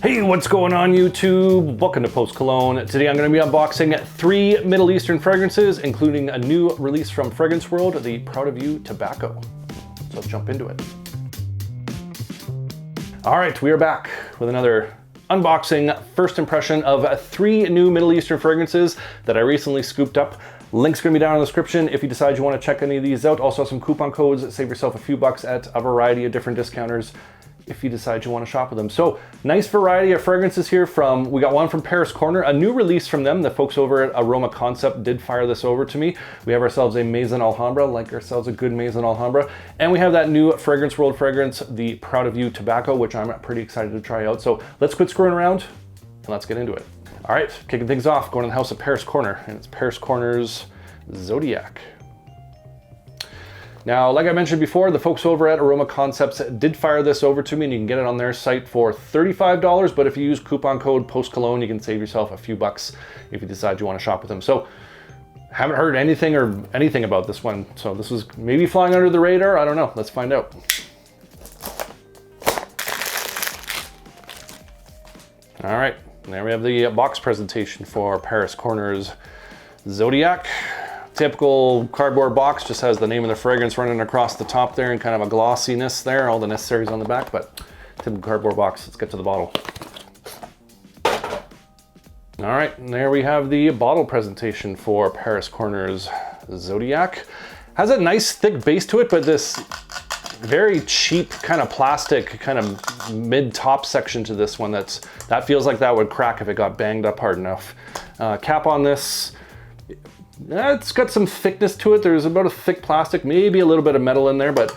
Hey, what's going on YouTube? Welcome to Post Cologne. Today I'm going to be unboxing 3 Middle Eastern fragrances, including a new release from Fragrance World, the Proud of You Tobacco. So let's jump into it. All right, we are back with another unboxing first impression of 3 new Middle Eastern fragrances that I recently scooped up. Link's gonna be down in the description if you decide you want to check any of these out. Also some coupon codes, save yourself a few bucks at a variety of different discounters if you decide you want to shop with them. So nice variety of fragrances here we got one from Paris Corner, a new release from them. The folks over at Aroma Concept did fire this over to me. We have ourselves a Maison Alhambra, like ourselves a good Maison Alhambra. And we have that new Fragrance World fragrance, the Proud of You Tobacco, which I'm pretty excited to try out. So let's quit screwing around and let's get into it. All right, kicking things off, going to the house of Paris Corner, and it's Paris Corner's Zodiac. Now, like I mentioned before, the folks over at Aroma Concepts did fire this over to me, and you can get it on their site for $35, but if you use coupon code POSTCOLOGNE, you can save yourself a few bucks if you decide you want to shop with them. So, haven't heard anything about this one, so this is maybe flying under the radar, I don't know, let's find out. All right, there we have the box presentation for Paris Corner's Zodiac. Typical cardboard box, just has the name of the fragrance running across the top there and kind of a glossiness there, all the necessaries on the back, but typical cardboard box. Let's get to the bottle. All right, and there we have the bottle presentation for Paris Corner's Zodiac. Has a nice thick base to it, but this very cheap kind of plastic kind of mid-top section to this one that feels like that would crack if it got banged up hard enough. Cap on this. It's got some thickness to it. There's about a thick plastic, maybe a little bit of metal in there, but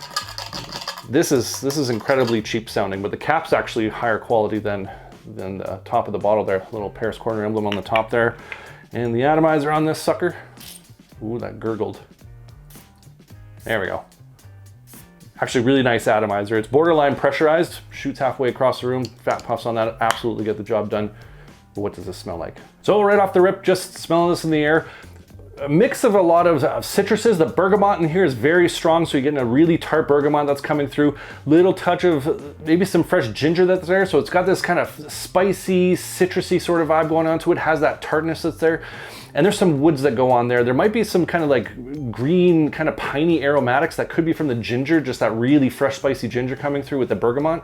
this is incredibly cheap sounding, but the cap's actually higher quality than the top of the bottle there. Little Paris Corner emblem on the top there. And the atomizer on this sucker. Ooh, that gurgled. There we go. Actually really nice atomizer. It's borderline pressurized, shoots halfway across the room. Fat puffs on that, absolutely get the job done. But what does this smell like? So right off the rip, just smelling this in the air, a mix of a lot of citruses. The bergamot in here is very strong, so you're getting a really tart bergamot that's coming through. Little touch of maybe some fresh ginger that's there, so it's got this kind of spicy, citrusy sort of vibe going on to it. Has that tartness that's there. And there's some woods that go on there. There might be some kind of like green, kind of piney aromatics that could be from the ginger, just that really fresh, spicy ginger coming through with the bergamot.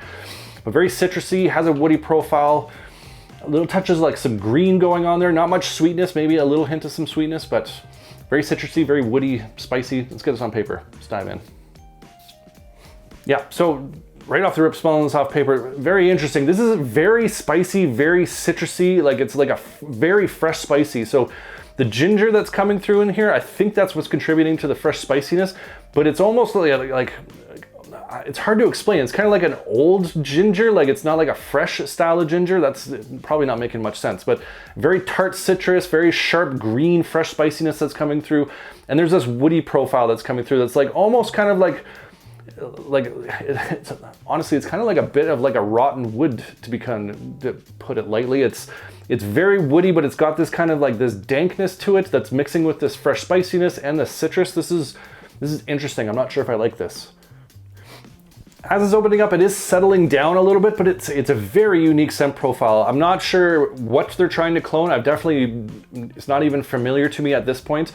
But very citrusy, has a woody profile. Little touches like some green going on there, not much sweetness, maybe a little hint of some sweetness, but very citrusy, very woody, spicy. Let's get this on paper, let's dive in. Yeah, so right off the rip, smelling this off paper, very interesting. This is very spicy, very citrusy, like it's like a very fresh spicy. So the ginger that's coming through in here, I think that's what's contributing to the fresh spiciness, but it's almost like it's hard to explain. It's kind of like an old ginger, like it's not like a fresh style of ginger. That's probably not making much sense, but very tart citrus, very sharp green, fresh spiciness that's coming through. And there's this woody profile that's coming through that's like almost kind of like honestly, it's kind of like a bit of like a rotten wood, to put it lightly. It's very woody, but it's got this kind of like this dankness to it that's mixing with this fresh spiciness and the citrus. This is interesting. I'm not sure if I like this. As it's opening up, it is settling down a little bit, but it's a very unique scent profile. I'm not sure what they're trying to clone. It's not even familiar to me at this point.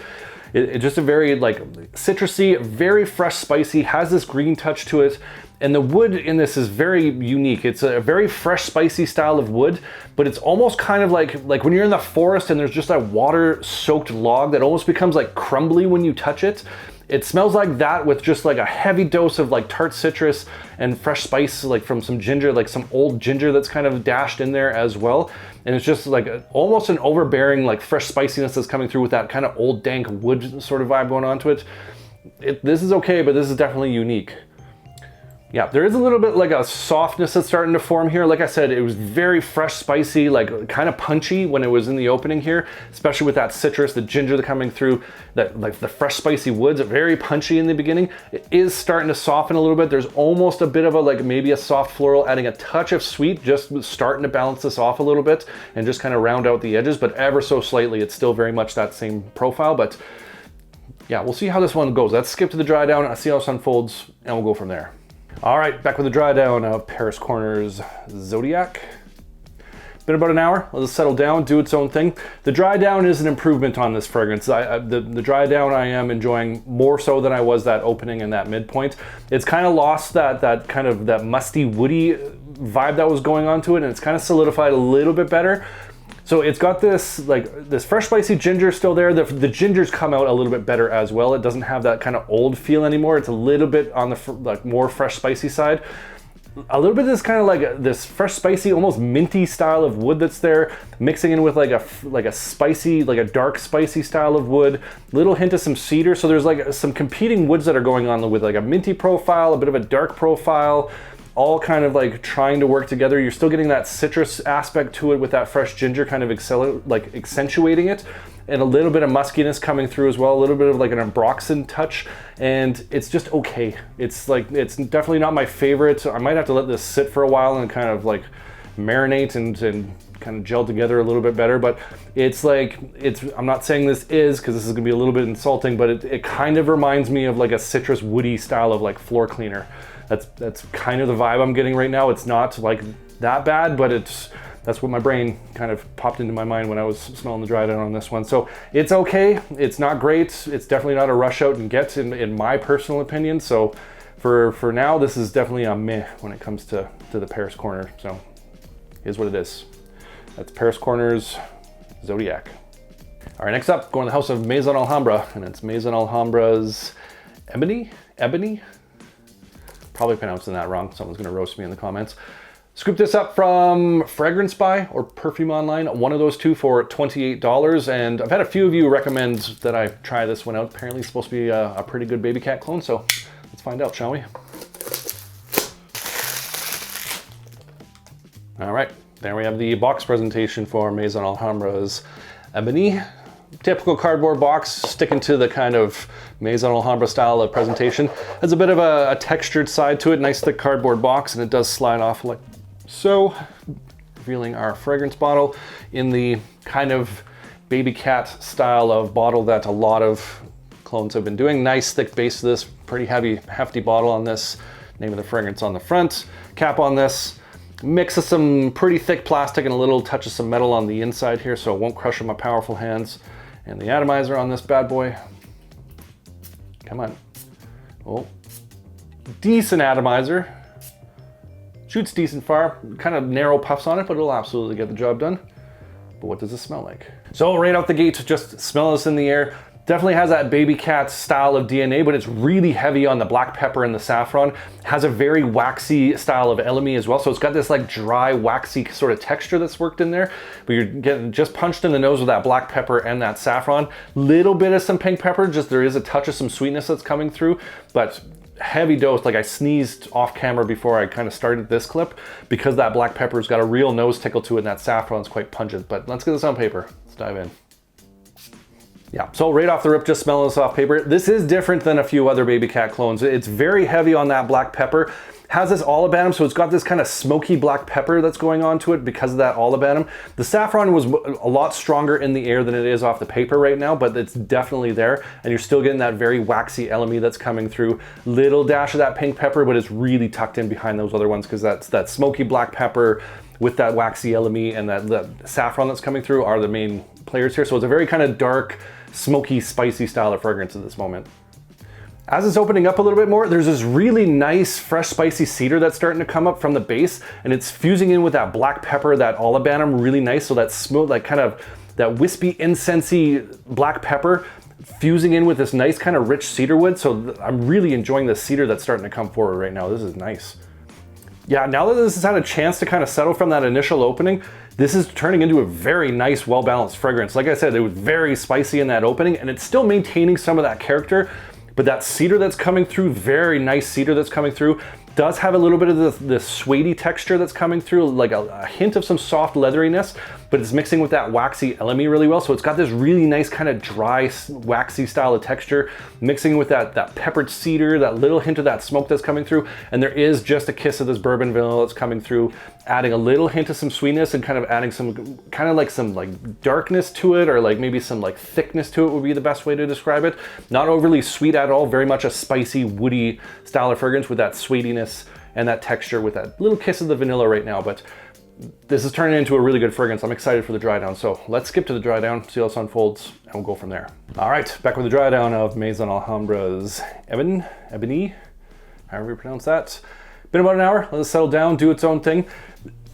It's just a very like citrusy, very fresh, spicy, has this green touch to it. And the wood in this is very unique. It's a very fresh, spicy style of wood, but it's almost kind of like when you're in the forest and there's just a water-soaked log that almost becomes like crumbly when you touch it. It smells like that with just like a heavy dose of like tart citrus and fresh spice, like from some ginger, like some old ginger that's kind of dashed in there as well. And it's just like almost an overbearing, like fresh spiciness that's coming through with that kind of old dank wood sort of vibe going on to it. This is okay, but this is definitely unique. Yeah, there is a little bit like a softness that's starting to form here. Like I said, it was very fresh, spicy, like kind of punchy when it was in the opening here, especially with that citrus, the ginger coming through, that like the fresh, spicy woods, very punchy in the beginning. It is starting to soften a little bit. There's almost a bit of a like maybe a soft floral, adding a touch of sweet, just starting to balance this off a little bit and just kind of round out the edges, but ever so slightly. It's still very much that same profile, but yeah, we'll see how this one goes. Let's skip to the dry down, I'll see how this unfolds, and we'll go from there. All right, back with the dry down of Paris Corner's Zodiac. been about an hour. Let it settle down, do its own thing. The dry down is an improvement on this fragrance. The dry down I am enjoying more so than I was that opening and that midpoint. It's kind of lost that kind of that musty, woody vibe that was going on to it, and it's kind of solidified a little bit better. So it's got this this fresh spicy ginger still there. The gingers come out a little bit better as well. It doesn't have that kind of old feel anymore. It's a little bit on the more fresh spicy side. A little bit of this kind of like this fresh spicy, almost minty style of wood that's there, mixing in with like a spicy, like a dark spicy style of wood, little hint of some cedar. So there's like some competing woods that are going on with like a minty profile, a bit of a dark profile, all kind of like trying to work together. You're still getting that citrus aspect to it with that fresh ginger kind of accentuating it, and a little bit of muskiness coming through as well, a little bit of like an ambroxan touch, and it's just okay. It's definitely not my favorite. I might have to let this sit for a while and kind of like marinate and kind of gel together a little bit better, but I'm not saying this is, because this is gonna be a little bit insulting, but it kind of reminds me of like a citrus woody style of like floor cleaner. That's kind of the vibe I'm getting right now. It's not like that bad, but that's what my brain kind of popped into my mind when I was smelling the dry down on this one. So it's okay. It's not great. It's definitely not a rush out and get in my personal opinion. So for now, this is definitely a meh when it comes to the Paris Corner. So here's what it is. That's Paris Corner's Zodiac. All right, next up, going to the house of Maison Alhambra, and it's Maison Alhambra's Ebony? Probably pronouncing that wrong. Someone's gonna roast me in the comments. Scooped this up from Fragrance Buy or Perfume Online, one of those two, for $28. And I've had a few of you recommend that I try this one out. Apparently it's supposed to be a pretty good baby cat clone, so let's find out, shall we? All right, there we have the box presentation for Maison Alhambra's Ebony. Typical cardboard box, sticking to the kind of Maison Alhambra style of presentation. Has a bit of a textured side to it, nice thick cardboard box, and it does slide off like so, revealing our fragrance bottle in the kind of baby cat style of bottle that a lot of clones have been doing. Nice thick base to this, pretty heavy, hefty bottle on this. Name of the fragrance on the front, cap on this. Mix of some pretty thick plastic and a little touch of some metal on the inside here, so it won't crush on my powerful hands. And the atomizer on this bad boy. Come on. Oh, decent atomizer. Shoots decent fire. Kind of narrow puffs on it, but it'll absolutely get the job done. But what does it smell like? So right out the gate, just smell this in the air. Definitely has that baby cat style of DNA, but it's really heavy on the black pepper and the saffron. Has a very waxy style of elemi as well. So it's got this like dry, waxy sort of texture that's worked in there, but you're getting just punched in the nose with that black pepper and that saffron. Little bit of some pink pepper, just there is a touch of some sweetness that's coming through, but heavy dose. Like I sneezed off camera before I kind of started this clip because that black pepper's got a real nose tickle to it and that saffron's quite pungent. But let's get this on paper. Let's dive in. Yeah, so right off the rip, just smelling this off paper. This is different than a few other baby cat clones. It's very heavy on that black pepper. Has this olibanum, so it's got this kind of smoky black pepper that's going on to it because of that olibanum. The saffron was a lot stronger in the air than it is off the paper right now, but it's definitely there, and you're still getting that very waxy elemi that's coming through. Little dash of that pink pepper, but it's really tucked in behind those other ones because that's that smoky black pepper with that waxy elemi and that saffron that's coming through are the main players here. So it's a very kind of dark, smoky, spicy style of fragrance at this moment. As it's opening up a little bit more, there's this really nice, fresh, spicy cedar that's starting to come up from the base, and it's fusing in with that black pepper, that olibanum, really nice. So that smooth, like kind of that wispy, incensey black pepper fusing in with this nice kind of rich cedar wood. So I'm really enjoying the cedar that's starting to come forward right now. This is nice. Yeah, now that this has had a chance to kind of settle from that initial opening, this is turning into a very nice, well-balanced fragrance. Like I said, it was very spicy in that opening, and it's still maintaining some of that character, but that cedar that's coming through, very nice cedar that's coming through, does have a little bit of the suede texture that's coming through, like a hint of some soft leatheriness, but it's mixing with that waxy elemi really well. So it's got this really nice kind of dry, waxy style of texture, mixing with that peppered cedar, that little hint of that smoke that's coming through. And there is just a kiss of this bourbon vanilla that's coming through, adding a little hint of some sweetness and kind of adding some kind of like some like darkness to it, or like maybe some like thickness to it would be the best way to describe it. Not overly sweet at all, very much a spicy, woody style of fragrance with that sweetiness and that texture with that little kiss of the vanilla right now. But this is turning into a really good fragrance. I'm excited for the dry down. So let's skip to the dry down, see how this unfolds, and we'll go from there. All right, back with the dry down of Maison Alhambra's Ebene, however you pronounce that. Been about an hour, let it settle down, do its own thing.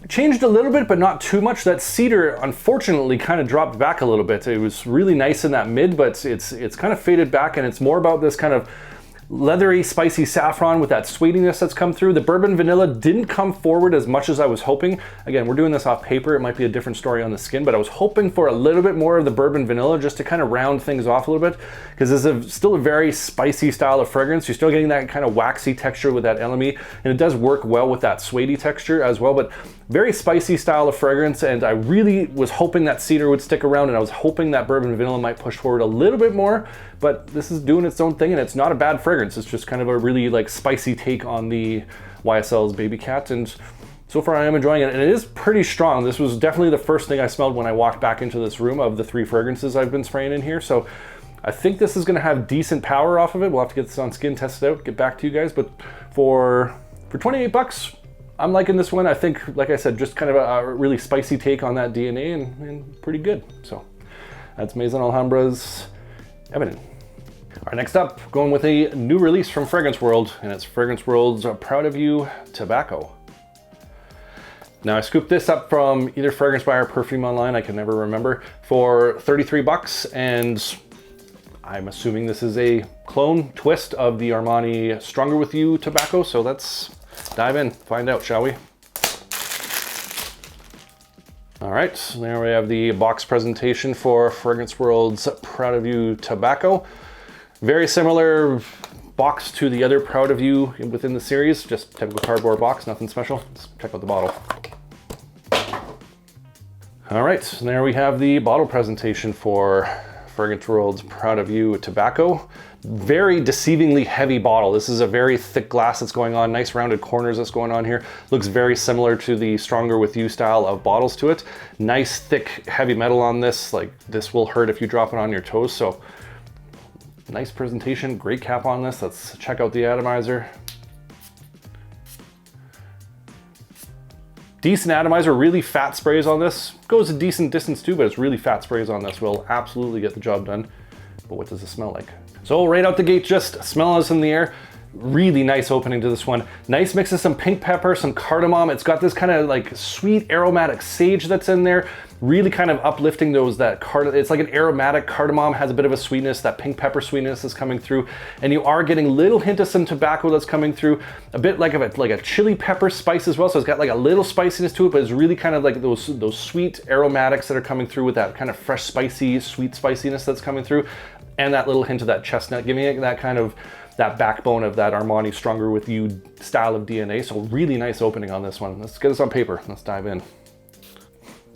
Changed a little bit, but not too much. That cedar, unfortunately, kind of dropped back a little bit. It was really nice in that mid, but it's kind of faded back, and it's more about this kind of leathery, spicy saffron with that sweetiness that's come through. The bourbon vanilla didn't come forward as much as I was hoping. Again, we're doing this off paper. It might be a different story on the skin, but I was hoping for a little bit more of the bourbon vanilla just to kind of round things off a little bit, because this is still a very spicy style of fragrance. You're still getting that kind of waxy texture with that LME, and it does work well with that suede texture as well, but very spicy style of fragrance. And I really was hoping that cedar would stick around, and I was hoping that bourbon vanilla might push forward a little bit more, but this is doing its own thing, and it's not a bad fragrance. It's just kind of a really like spicy take on the YSL's Baby Cat, and so far I am enjoying it, and it is pretty strong. This was definitely the first thing I smelled when I walked back into this room of the 3 fragrances I've been spraying in here, so I think this is gonna have decent power off of it. We'll have to get this on skin, test it out, get back to you guys, but for 28 bucks, I'm liking this one. I think, like I said, just kind of a really spicy take on that DNA, and pretty good. So that's Maison Alhambra's Ebene. All right, next up, going with a new release from Fragrance World, and it's Fragrance World's Proud of You Tobacco. Now I scooped this up from either Fragrance Buyer or Perfume Online, I can never remember, for 33 bucks, and I'm assuming this is a clone twist of the Armani Stronger With You tobacco, so let's dive in, find out, shall we? All right, so there we have the box presentation for Fragrance World's Proud of You Tobacco. Very similar box to the other Proud of You within the series, just typical cardboard box, nothing special. Let's check out the bottle. All right, so there we have the bottle presentation for Fragrance World's Proud of You Tobacco. Very deceivingly heavy bottle. This is a very thick glass that's going on, nice rounded corners that's going on here. Looks very similar to the Stronger With You style of bottles to it. Nice thick heavy metal on this, like this will hurt if you drop it on your toes, so nice presentation, great cap on this. Let's check out the atomizer. Decent atomizer, really fat sprays on this. Goes a decent distance too, but it's really fat sprays on this. Will absolutely get the job done. But what does it smell like? So right out the gate, just smelling this in the air. Really nice opening to this one. Nice mix of some pink pepper, some cardamom. It's got this kind of like sweet aromatic sage that's in there. Really kind of uplifting those, it's like an aromatic cardamom, has a bit of a sweetness, that pink pepper sweetness is coming through. And you are getting a little hint of some tobacco that's coming through. A bit like a chili pepper spice as well. So it's got like a little spiciness to it, but it's really kind of like those sweet aromatics that are coming through with that kind of fresh, spicy, sweet spiciness that's coming through. And that little hint of that chestnut, giving it that kind of that backbone of that Armani Stronger With You style of DNA. So really nice opening on this one. Let's get this on paper. Let's dive in.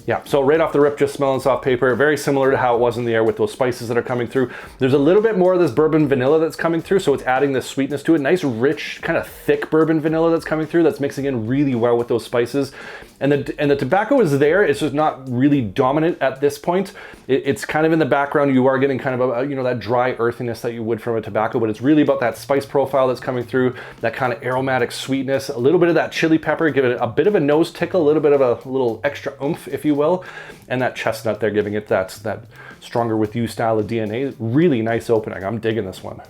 Yeah, so right off the rip, just smelling soft paper, very similar to how it was in the air with those spices that are coming through. There's a little bit more of this bourbon vanilla that's coming through, so it's adding this sweetness to it. Nice, rich, kind of thick bourbon vanilla that's coming through, that's mixing in really well with those spices. And the tobacco is there, it's just not really dominant at this point. It's kind of in the background. You are getting kind of that dry earthiness that you would from a tobacco, but it's really about that spice profile that's coming through, that kind of aromatic sweetness, a little bit of that chili pepper, give it a bit of a nose tickle, a little bit of a little extra oomph, if you will, and that chestnut there giving it that Stronger With You style of DNA. Really nice opening. I'm digging this one.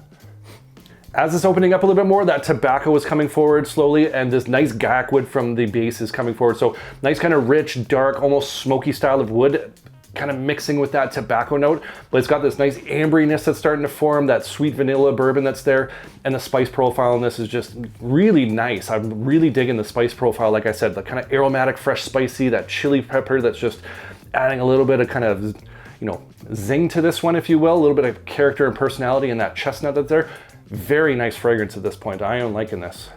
As it's opening up a little bit more, that tobacco is coming forward slowly, and this nice gaiac wood from the base is coming forward. So nice kind of rich, dark, almost smoky style of wood, kind of mixing with that tobacco note, but it's got this nice amberiness that's starting to form, that sweet vanilla bourbon that's there, and the spice profile on this is just really nice. I'm really digging the spice profile, like I said, the kind of aromatic, fresh, spicy, that chili pepper that's just adding a little bit of kind of, zing to this one, if you will, a little bit of character and personality, and that chestnut that's there. Very nice fragrance at this point. I am liking this.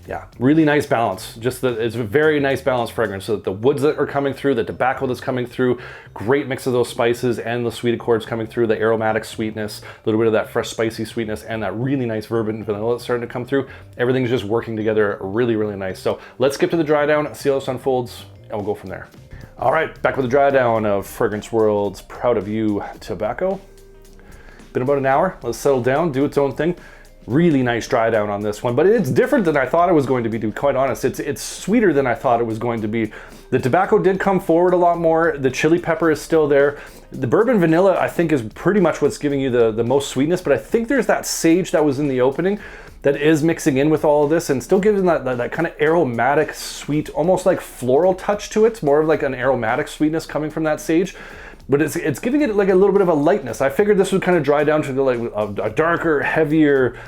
Yeah, really nice balance. It's a very nice balanced fragrance. So that the woods that are coming through, the tobacco that's coming through, great mix of those spices and the sweet accords coming through, the aromatic sweetness, a little bit of that fresh spicy sweetness, and that really nice bourbon vanilla that's starting to come through. Everything's just working together really, really nice. So let's skip to the dry down, see how this unfolds, and we'll go from there. All right, back with the dry down of Fragrance World's Proud of You Tobacco. Been about an hour. Let's settle down, do its own thing. Really nice dry down on this one, but it's different than I thought it was going to be, to be quite honest. It's sweeter than I thought it was going to be. The tobacco did come forward a lot more. The chili pepper is still there. The bourbon vanilla, I think, is pretty much what's giving you the most sweetness, but I think there's that sage that was in the opening that is mixing in with all of this and still giving that kind of aromatic, sweet, almost like floral touch to it. More of like an aromatic sweetness coming from that sage. But it's giving it like a little bit of a lightness. I figured this would kind of dry down to like a darker, heavier,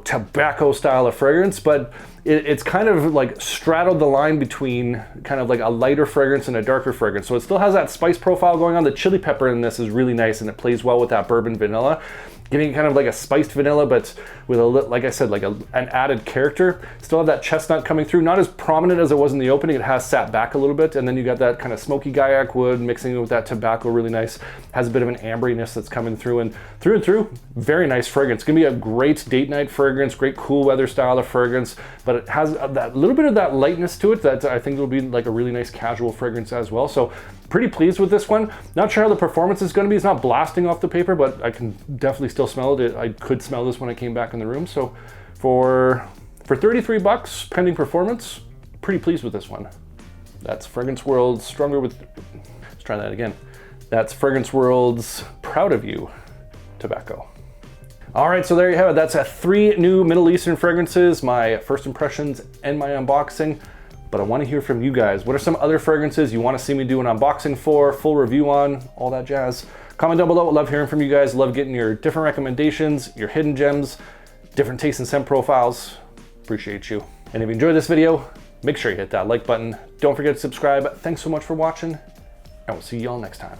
tobacco style of fragrance, but it's kind of like straddled the line between kind of like a lighter fragrance and a darker fragrance. So it still has that spice profile going on. The chili pepper in this is really nice and it plays well with that bourbon vanilla, giving it kind of like a spiced vanilla, but with like I said, like an added character. Still have that chestnut coming through, not as prominent as it was in the opening. It has sat back a little bit, and then you got that kind of smoky Gaiac wood mixing it with that tobacco, really nice. Has a bit of an amberiness that's coming through, and through, very nice fragrance. Gonna be a great date night fragrance, great cool weather style of fragrance, but it has that little bit of that lightness to it that I think will be like a really nice casual fragrance as well. So pretty pleased with this one. Not sure how the performance is going to be. It's not blasting off the paper, but I can definitely still smell it. I could smell this when I came back in the room. So for 33 bucks, pending performance, pretty pleased with this one. That's Fragrance World's Stronger with, let's try that again. That's Fragrance World's Proud of You tobacco. All right, so there you have it. That's 3 new Middle Eastern fragrances, my first impressions and my unboxing. But I want to hear from you guys. What are some other fragrances you want to see me do an unboxing for, full review on, all that jazz? Comment down below. I love hearing from you guys. Love getting your different recommendations, your hidden gems, different taste and scent profiles. Appreciate you. And if you enjoyed this video, make sure you hit that like button. Don't forget to subscribe. Thanks so much for watching, and we'll see y'all next time.